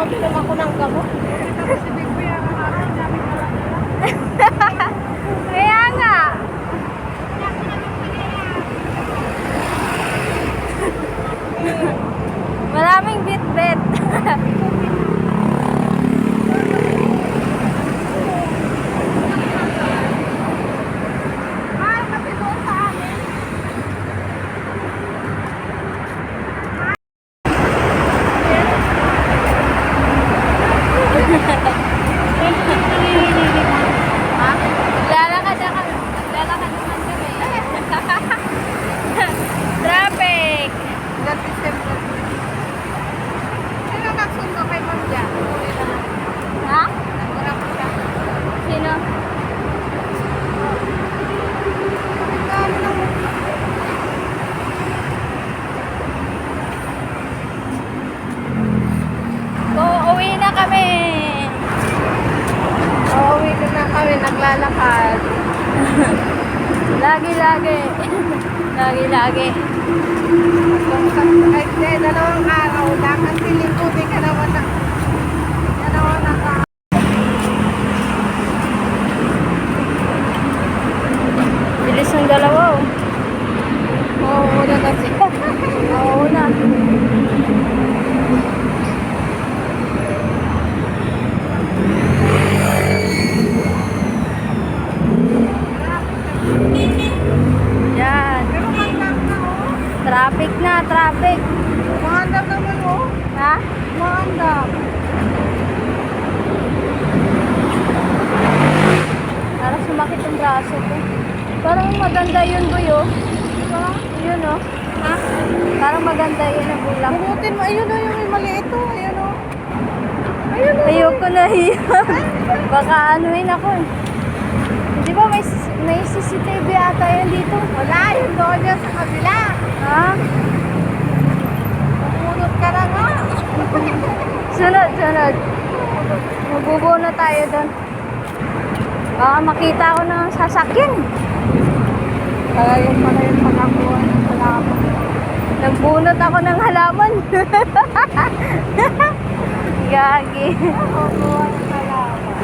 Bilang ako ng gamot. Kaya nga. Maraming bit-bit. Lalakad naman kami. Traffic. Sino nagsundo kay Ma'am Jan? Ha? Nagmura po siya. Sino? Uuwi na kami. Uuwi na kami, naglalakad. Lagi-lagi. Lagi-lagi. Ay, hindi, 2 araw lang. Kasi linggo, di ka naman na. Bilis ng dalawa oh. Oo, na kasi. Oo na. Yan. Pero mandang na, oh. Traffic na, traffic. Mandang naman, oh. Ha? Mandang. Parang sumakit yung braso ko. Parang maganda yun, boy, oh. Yun, oh. Ha? Parang maganda yun ang bulak. Bunutin mo. Ayun, oh, yung may maliit, oh. Ayun, oh. Ayun, oh. Ayoko na hiyan. Baka anuin ako eh. Di ba may CCTV ata yun dito? Wala, yun doon yan sa kabila. Ha? Bumunot ka na nga. Sunod, sunod. Mabubuno tayo doon. Baka makita ko ng sasakyan. Kaya yung pala yung pagkakuha ng halaman. Nagbunot ako ng halaman. Gagi. Pagkakuha ng halaman.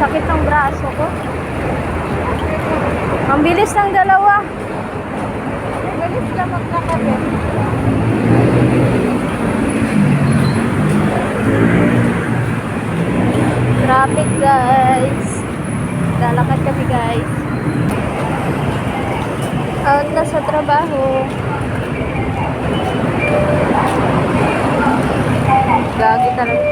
Sakit ang braso ko. Ang bilis ng dalawa. Galit lang magkakabi. Traffic guys. Lalakad kami guys. Out na sa trabaho. Gagi talaga.